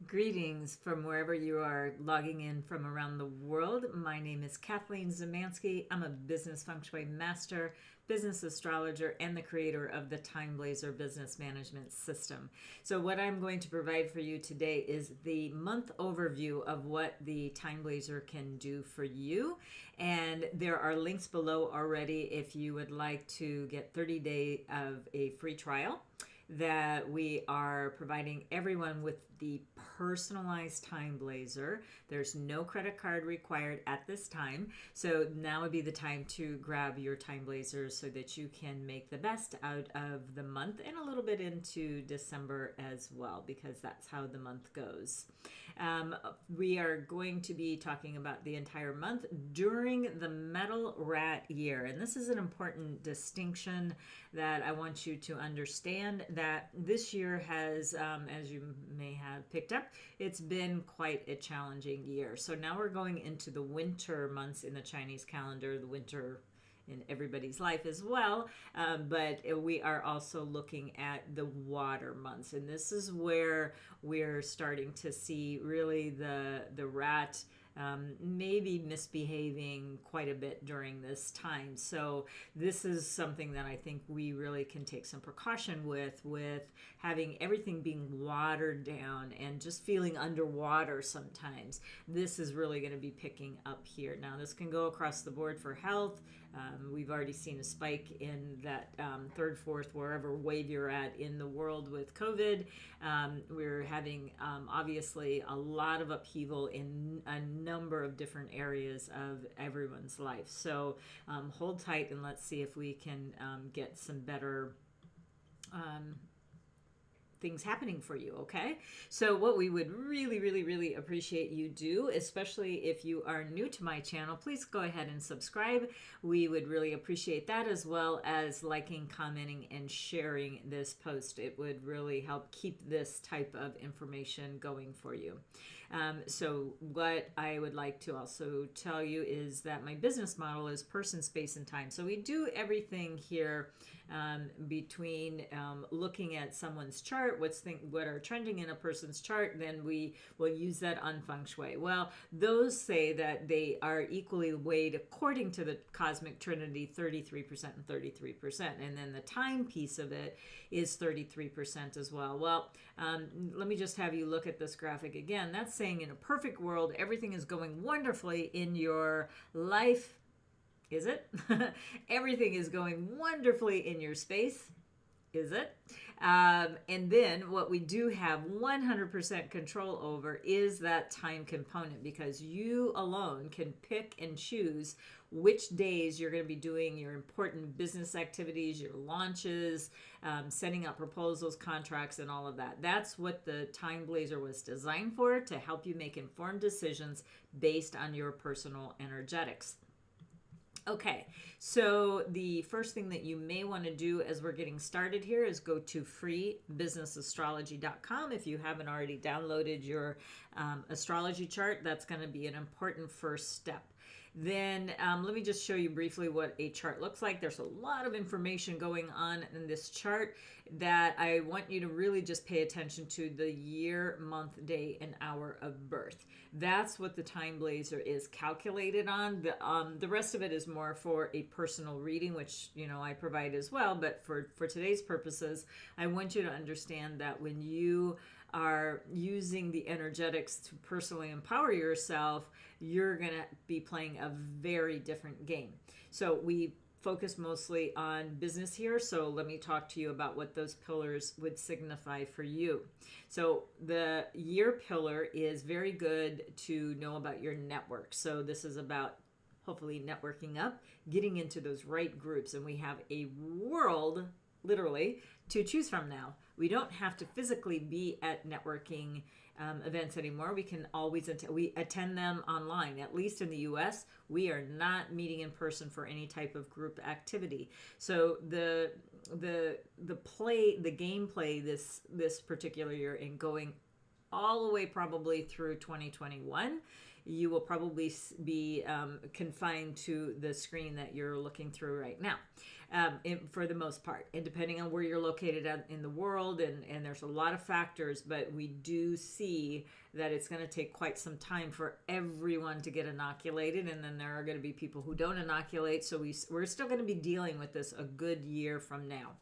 Greetings from wherever you are logging in from around the world. My name is Kathleen Zemansky. I'm a business feng shui master, business astrologer, and the creator of the TimeBlazr business management system. So what I'm going to provide for you today is the month overview of what the TimeBlazr can do for you. And there are links below already if you would like to get 30 days of a free trial that we are providing everyone with the personalized TimeBlazr. There's no credit card required at this time. So now would be the time to grab your TimeBlazr so that you can make the best out of the month and a little bit into December as well, because that's how the month goes. We are going to be talking about the entire month during the metal rat year. And this is an important distinction that I want you to understand, that this year has, as you may have picked up, it's been quite a challenging year. So now we're going into the winter months in the Chinese calendar, the winter in everybody's life as well, but we are also looking at the water months, and this is where we're starting to see really the rat maybe misbehaving quite a bit during this time. So this is something that I think we really can take some precaution with having everything being watered down and just feeling underwater sometimes. This is really going to be picking up here. Now this can go across the board for health. We've already seen a spike in that third, fourth, wherever wave you're at in the world with COVID. We're having obviously a lot of upheaval in a number of different areas of everyone's life. So hold tight and let's see if we can get some better things happening for you, okay? So what we would really appreciate you do, especially if you are new to my channel, please go ahead and subscribe. We would really appreciate that, as well as liking, commenting, and sharing this post. It would really help keep this type of information going for you. So what I would like to also tell you is that my business model is person, space, and time. So we do everything here between looking at someone's chart, what are trending in a person's chart, then we will use that on Feng Shui. Well, those say that they are equally weighed according to the cosmic trinity, 33% and 33%, and then the time piece of it is 33% as well. Well, let me just have you look at this graphic again. That's saying in a perfect world, everything is going wonderfully in your life. Is it? Everything is going wonderfully in your space. Is it? And then what we do have 100% control over is that time component, because you alone can pick and choose which days you're going to be doing your important business activities, your launches, setting up proposals, contracts, and all of that. That's what the TimeBlazr was designed for, to help you make informed decisions based on your personal energetics. Okay, so the first thing that you may want to do as we're getting started here is go to freebusinessastrology.com. If you haven't already downloaded your astrology chart, that's going to be an important first step. Then let me just show you briefly what a chart looks like. There's a lot of information going on in this chart that I want you to really just pay attention to: the year, month, day, and hour of birth. That's what the TimeBlazr is calculated on. The rest of it is more for a personal reading, which I provide as well. But for today's purposes, I want you to understand that when you are using the energetics to personally empower yourself, you're going to be playing a very different game. So we focus mostly on business here. So let me talk to you about what those pillars would signify for you. So the year pillar is very good to know about your network. So this is about hopefully networking up, getting into those right groups. And we have a world, literally, to choose from now. We don't have to physically be at networking events anymore. We can always attend them online. At least in the US, we are not meeting in person for any type of group activity. So the gameplay this particular year, and going all the way probably through 2021, you will probably be confined to the screen that you're looking through right now, for the most part, and depending on where you're located in the world, and there's a lot of factors, but we do see that it's going to take quite some time for everyone to get inoculated, and then there are going to be people who don't inoculate, so we're still going to be dealing with this a good year from now.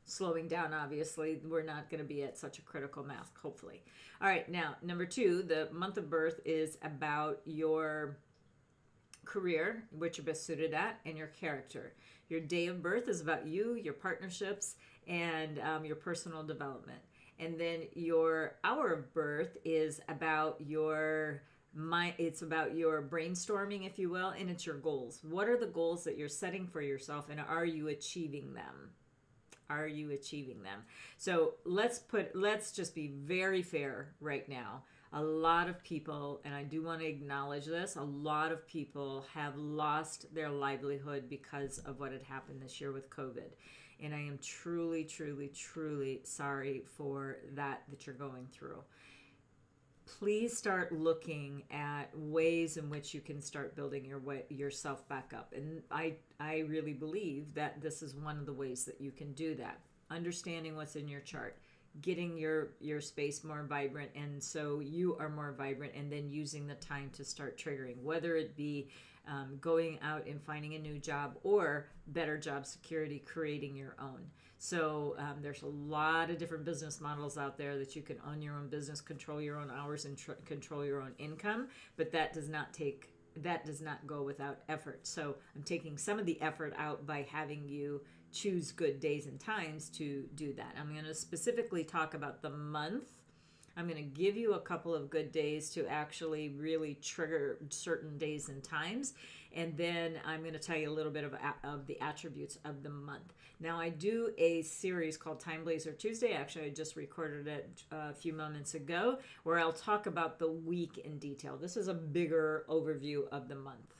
Slowing down, obviously, we're not going to be at such a critical mass, hopefully. All right, now, number 2, the month of birth is about your career, which you're best suited at, and your character. Your day of birth is about you, your partnerships, and your personal development. And then your hour of birth is about your mind. It's about your brainstorming, if you will, and it's your goals. What are the goals that you're setting for yourself, and are you achieving them? Are you achieving them? So let's just be very fair right now. A lot of people, and I do want to acknowledge this, a lot of people have lost their livelihood because of what had happened this year with COVID. And I am truly, truly, truly sorry for that you're going through. Please start looking at ways in which you can start building yourself back up. And I really believe that this is one of the ways that you can do that. Understanding what's in your chart, getting your space more vibrant, and so you are more vibrant, and then using the time to start triggering, whether it be going out and finding a new job, or better job security, creating your own. So there's a lot of different business models out there that you can own your own business, control your own hours, and control your own income, but that does not go without effort. So I'm taking some of the effort out by having you choose good days and times to do that. I'm going to specifically talk about the month. I'm going to give you a couple of good days to actually really trigger certain days and times. And then I'm going to tell you a little bit of the attributes of the month. Now, I do a series called TimeBlazr Tuesday. Actually, I just recorded it a few moments ago, where I'll talk about the week in detail. This is a bigger overview of the month.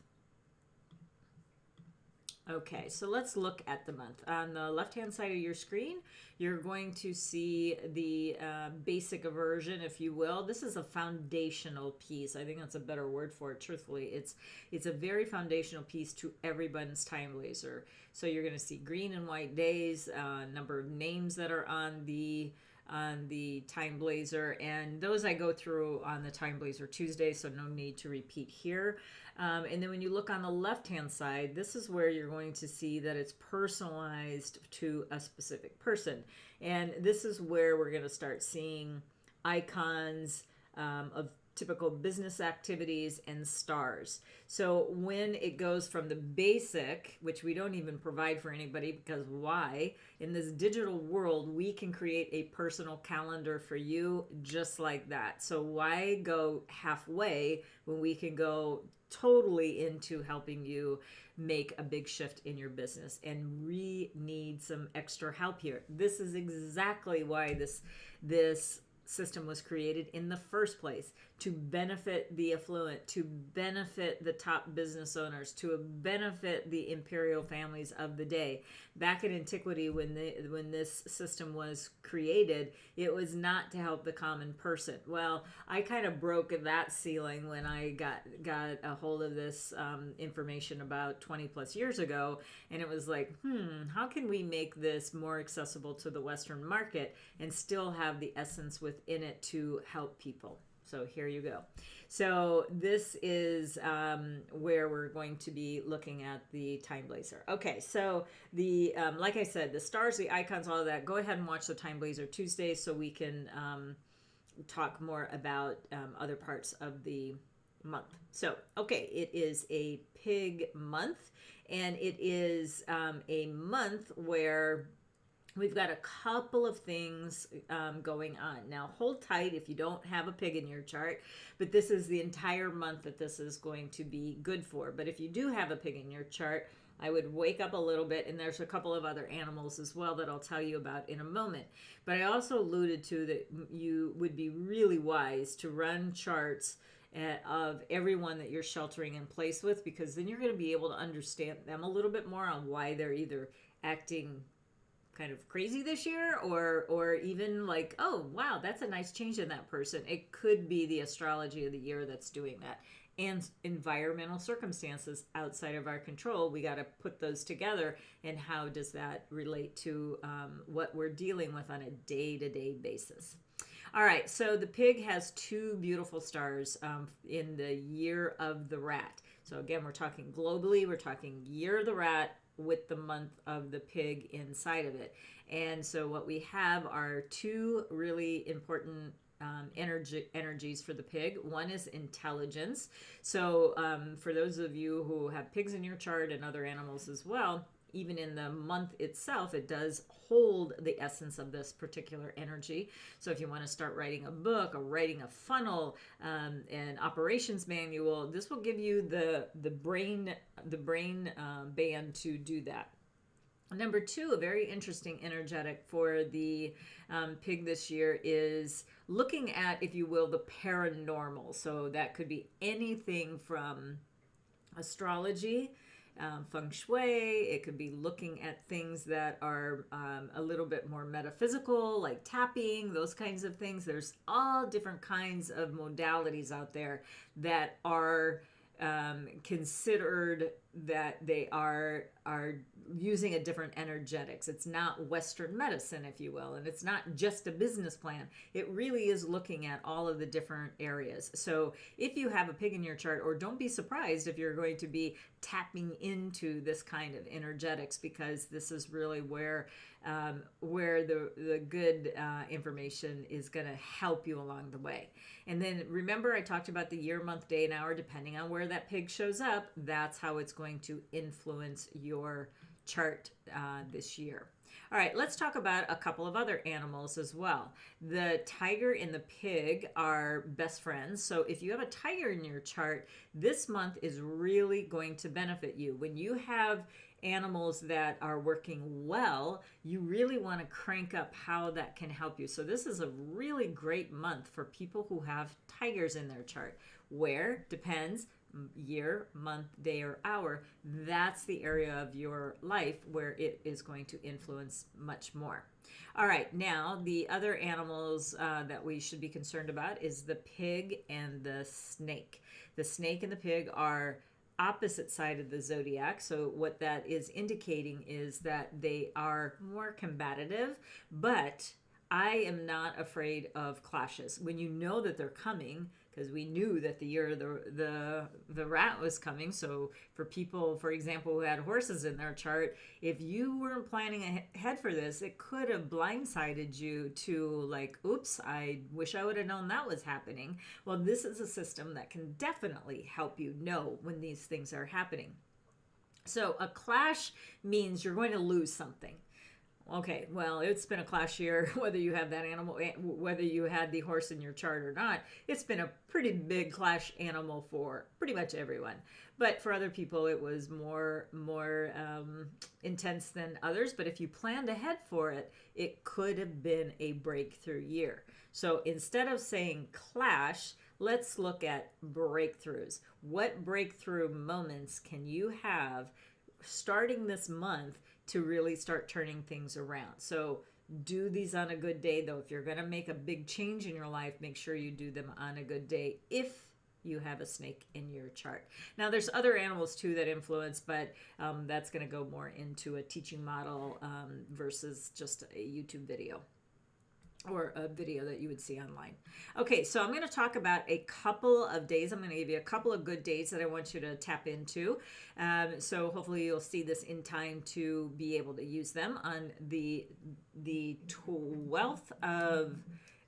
Okay, so let's look at the month. On the left-hand side of your screen, you're going to see the basic version, if you will. This is a foundational piece. I think that's a better word for it, truthfully. It's a very foundational piece to everyone's TimeBlazr. So you're going to see green and white days, number of names that are on the TimeBlazr, and those I go through on the TimeBlazr Tuesday, so no need to repeat here. And then when you look on the left-hand side, this is where you're going to see that it's personalized to a specific person. And this is where we're going to start seeing icons of typical business activities and stars. So when it goes from the basic, which we don't even provide for anybody, because why? In this digital world, we can create a personal calendar for you just like that. So why go halfway when we can go totally into helping you make a big shift in your business? And we need some extra help here. This is exactly why this system was created in the first place, to benefit the affluent, to benefit the top business owners, to benefit the imperial families of the day. Back in antiquity, when this system was created, it was not to help the common person. Well, I kind of broke that ceiling when I got a hold of this information about 20 plus years ago, and it was like, how can we make this more accessible to the Western market and still have the essence within it to help people? So here you go. So this is where we're going to be looking at the TimeBlazr. Okay, so the like I said, the stars, the icons, all of that. Go ahead and watch the TimeBlazr Tuesday so we can talk more about other parts of the month. So, okay, it is a pig month, and it is a month where we've got a couple of things going on. Now, hold tight if you don't have a pig in your chart, but this is the entire month that this is going to be good for. But if you do have a pig in your chart, I would wake up a little bit, and there's a couple of other animals as well that I'll tell you about in a moment. But I also alluded to that you would be really wise to run charts of everyone that you're sheltering in place with, because then you're going to be able to understand them a little bit more on why they're either acting kind of crazy this year, or even like, oh wow, that's a nice change in that person. It could be the astrology of the year that's doing that. And environmental circumstances outside of our control, we got to put those together. And how does that relate to what we're dealing with on a day-to-day basis? All right, so the pig has two beautiful stars in the year of the rat. So again, we're talking globally, we're talking year of the rat with the month of the pig inside of it. And so what we have are two really important energies for the pig. One is intelligence. So for those of you who have pigs in your chart and other animals as well, even in the month itself, it does hold the essence of this particular energy. So if you want to start writing a book or writing a funnel, an operations manual, this will give you the brain band to do that. Number two, a very interesting energetic for the pig this year is looking at, if you will, the paranormal. So that could be anything from astrology, Feng Shui. It could be looking at things that are a little bit more metaphysical, like tapping, those kinds of things. There's all different kinds of modalities out there that are considered that they are using a different energetics. It's not Western medicine, if you will, and it's not just a business plan. It really is looking at all of the different areas. So if you have a pig in your chart, or don't be surprised if you're going to be tapping into this kind of energetics, because this is really where the good information is going to help you along the way. And then remember, I talked about the year, month, day, and hour. Depending on where that pig shows up, that's how it's going to influence your chart this year. All right, let's talk about a couple of other animals as well. The tiger and the pig are best friends. So if you have a tiger in your chart, this month is really going to benefit you. When you have animals that are working well, you really want to crank up how that can help you. So this is a really great month for people who have tigers in their chart. Where? Depends. Year, month, day, or hour. That's the area of your life where it is going to influence much more. All right, now the other animals that we should be concerned about is the pig and the snake. The snake and the pig are opposite side of the zodiac. So what that is indicating is that they are more combative, but I am not afraid of clashes. When you know that they're coming, because we knew that the year of the rat was coming. So for people, for example, who had horses in their chart, if you weren't planning ahead for this, it could have blindsided you to like, oops, I wish I would have known that was happening. Well, this is a system that can definitely help you know when these things are happening. So a clash means you're going to lose something. Okay, well, it's been a clash year, whether you have that animal, whether you had the horse in your chart or not. It's been a pretty big clash animal for pretty much everyone. But for other people, it was more intense than others. But if you planned ahead for it, it could have been a breakthrough year. So instead of saying clash, let's look at breakthroughs. What breakthrough moments can you have starting this month to really start turning things around? So do these on a good day, though. If you're going to make a big change in your life, make sure you do them on a good day if you have a snake in your chart. Now, there's other animals too that influence, but that's going to go more into a teaching model versus just a YouTube video or a video that you would see online. Okay, so I'm going to talk about a couple of days. I'm going to give you a couple of good days that I want you to tap into. So hopefully you'll see this in time to be able to use them. On the 12th of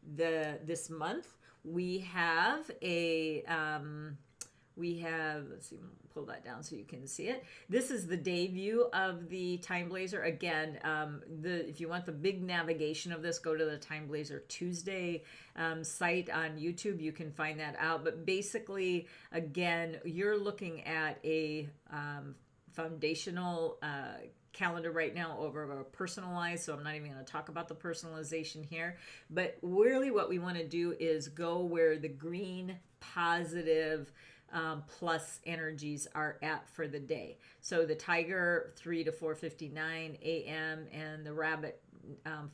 this month, we have let's see, pull that down so you can see it. This is the day view of the TimeBlazr. Again, if you want the big navigation of this, go to the TimeBlazr Tuesday site on YouTube. You can find that out. But basically, again, you're looking at a foundational calendar right now over a personalized, so I'm not even going to talk about the personalization here. But really what we want to do is go where the green, positive, plus energies are at for the day. So the tiger 3 to 4:59 a.m. and the rabbit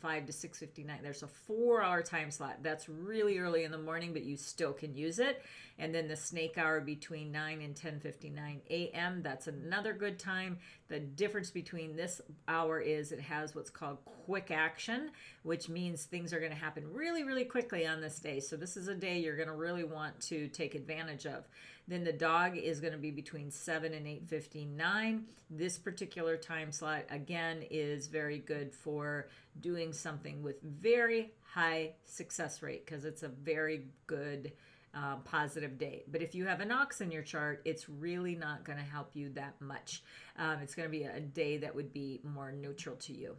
5 to 6:59. There's a 4-hour time slot. That's really early in the morning, but you still can use it. And then the snake hour between 9 and 10:59 a.m. That's another good time. The difference between this hour is it has what's called quick action, which means things are going to happen really, really quickly on this day. So this is a day you're going to really want to take advantage of. Then the dog is going to be between 7 and 8:59. This particular time slot, again, is very good for doing something with very high success rate because it's a very good positive day. But if you have an ox in your chart, it's really not going to help you that much. It's going to be a day that would be more neutral to you.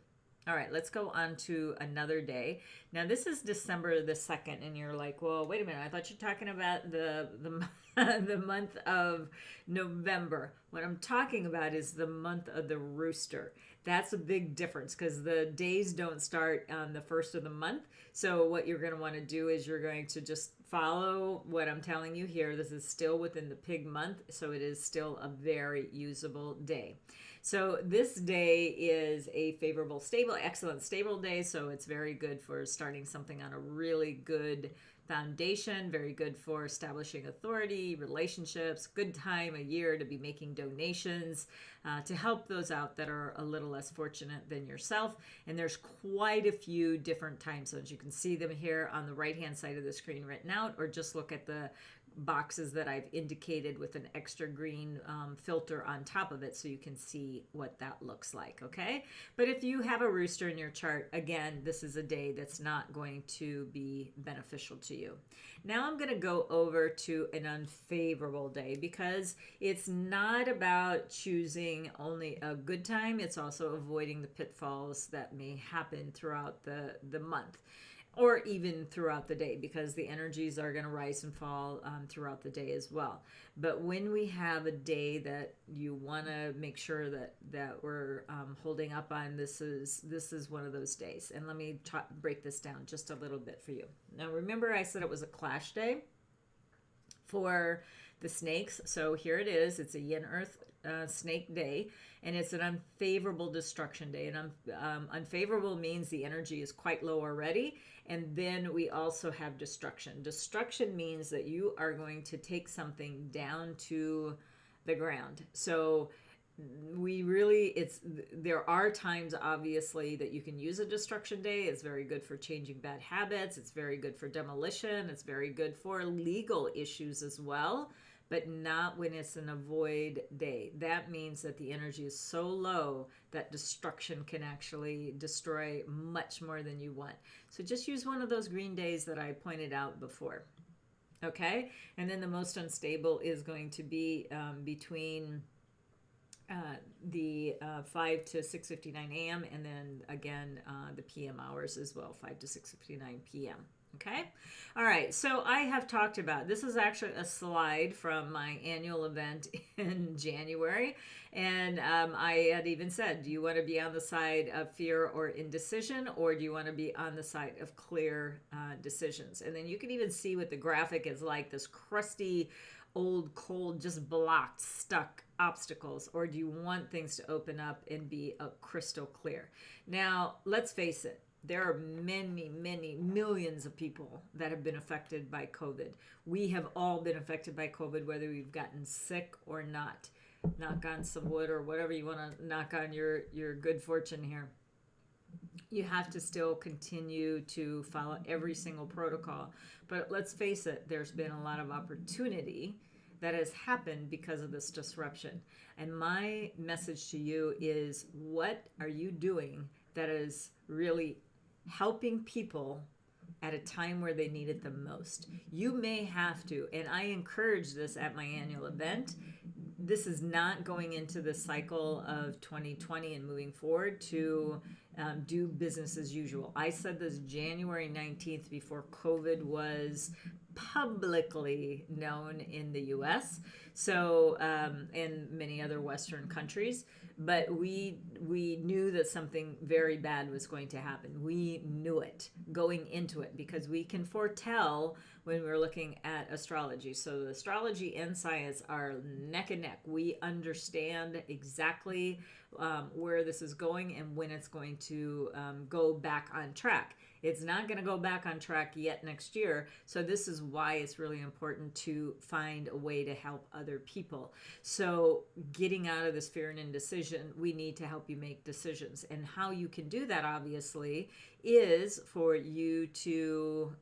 All right, let's go on to another day. Now, this is December the 2nd, and you're like, well, wait a minute. I thought you were talking about the month of November. What I'm talking about is the month of the rooster. That's a big difference because the days don't start on the first of the month. So what you're going to want to do is you're going to just follow what I'm telling you here. This is still within the pig month, so it is still a very usable day. So this day is a favorable, stable, excellent, stable day. So it's very good for starting something on a really good foundation, very good for establishing authority, relationships, good time of year to be making donations to help those out that are a little less fortunate than yourself. And there's quite a few different time zones. You can see them here on the right-hand side of the screen written out, or just look at the boxes that I've indicated with an extra green filter on top of it so you can see what that looks like, okay? But if you have a rooster in your chart, again, this is a day that's not going to be beneficial to you. Now I'm going to go over to an unfavorable day because it's not about choosing only a good time, it's also avoiding the pitfalls that may happen throughout the month, or even throughout the day, because the energies are going to rise and fall throughout the day as well. But when we have a day that you want to make sure that we're holding up on, this is one of those days. And let me break this down just a little bit for you. Now, remember I said it was a clash day for the snakes. So here it is. It's a yin earth snake day, and it's an unfavorable destruction day. And unfavorable means the energy is quite low already. And then we also have destruction. Destruction means that you are going to take something down to the ground. So there are times obviously that you can use a destruction day. It's very good for changing bad habits. It's very good for demolition. It's very good for legal issues as well, but not when it's an avoid day. That means that the energy is so low that destruction can actually destroy much more than you want. So just use one of those green days that I pointed out before. Okay? And then the most unstable is going to be between the 5 to 6:59 a.m. and then again the PM hours as well, 5 to 6:59 p.m. Okay. All right. So I have talked about, this is actually a slide from my annual event in January. And I had even said, do you want to be on the side of fear or indecision, or do you want to be on the side of clear decisions? And then you can even see what the graphic is like, this crusty, old, cold, just blocked, stuck obstacles, or do you want things to open up and be crystal clear? Now, let's face it. There are many, many millions of people that have been affected by COVID. We have all been affected by COVID, whether we've gotten sick or not. Knock on some wood or whatever you want to knock on your good fortune here. You have to still continue to follow every single protocol. But let's face it, there's been a lot of opportunity that has happened because of this disruption. And my message to you is, what are you doing that is really helping people at a time where they need it the most? You may have to, and I encourage this at my annual event. This is not going into the cycle of 2020 and moving forward to do business as usual. I said this January 19th before COVID was publicly known in the US, so and many other Western countries. But we knew that something very bad was going to happen. We knew it going into it because we can foretell when we're looking at astrology. So the astrology and science are neck and neck. We understand exactly where this is going and when it's going to go back on track. It's not going to go back on track yet next year. So this is why it's really important to find a way to help other people. So getting out of this fear and indecision, we need to help you make decisions. And how you can do that, obviously, is for you to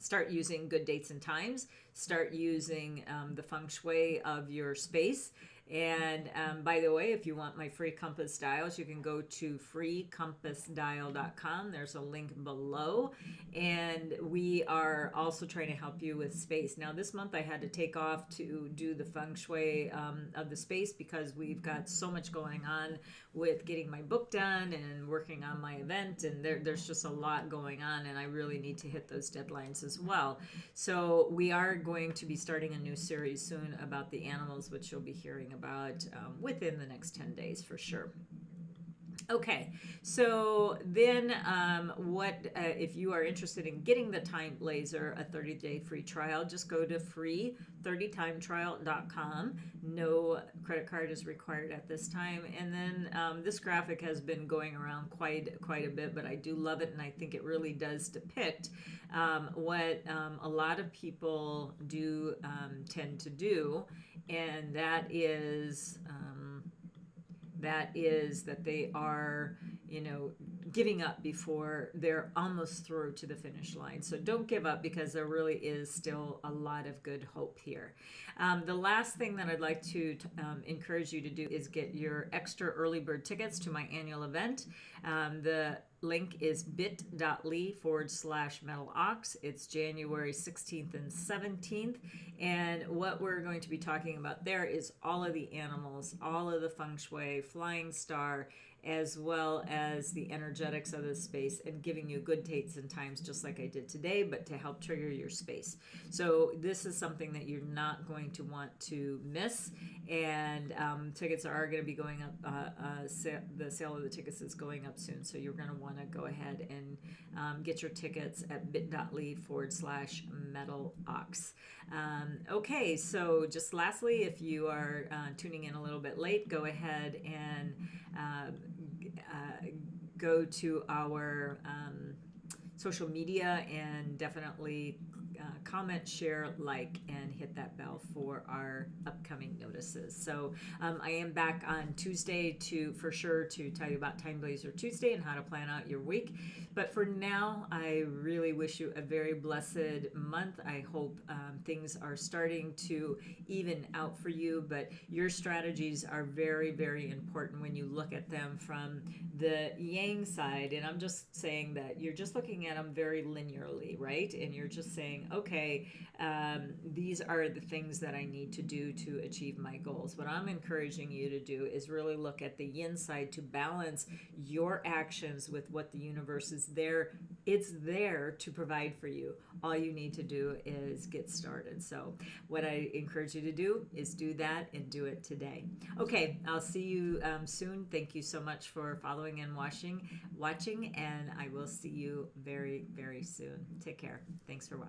start using good dates and times, start using the feng shui of your space. And by the way, if you want my free compass dials, you can go to freecompassdial.com. There's a link below. And we are also trying to help you with space. Now, this month I had to take off to do the feng shui of the space because we've got so much going on with getting my book done and working on my event. And there's just a lot going on. And I really need to hit those deadlines as well. So we are going to be starting a new series soon about the animals, which you'll be hearing about within the next 10 days for sure. Okay, so then if you are interested in getting the TimeBlazr, a 30-day free trial, just go to free30timetrial.com. No credit card is required at this time. And then this graphic has been going around quite a bit, but I do love it, and I think it really does depict what a lot of people do tend to do, and that is that they are, giving up before they're almost through to the finish line. So don't give up, because there really is still a lot of good hope here. The last thing that I'd like to encourage you to do is get your extra early bird tickets to my annual event. The link is bit.ly/metalox. It's January 16th and 17th. And what we're going to be talking about there is all of the animals, all of the feng shui, flying star, as well as the energetics of the space, and giving you good dates and times just like I did today, but to help trigger your space. So this is something that you're not going to want to miss. And tickets are going to be going up. The sale of the tickets is going up soon. So you're going to want to go ahead and get your tickets at bit.ly/metalox. Okay, so just lastly, if you are tuning in a little bit late, go ahead and go to our social media and definitely comment, share, like, and hit that bell for our upcoming notices. So I am back on Tuesday for sure to tell you about TimeBlazr Tuesday and how to plan out your week. But for now, I really wish you a very blessed month. I hope things are starting to even out for you, but your strategies are very, very important when you look at them from the yang side. And I'm just saying that you're just looking at them very linearly, right? And you're just saying, okay, these are the things that I need to do to achieve my goals. What I'm encouraging you to do is really look at the yin side to balance your actions with what the universe is there. It's there to provide for you. All you need to do is get started. So what I encourage you to do is do that, and do it today. Okay, I'll see you soon. Thank you so much for following and watching, and I will see you very, very soon. Take care. Thanks for watching.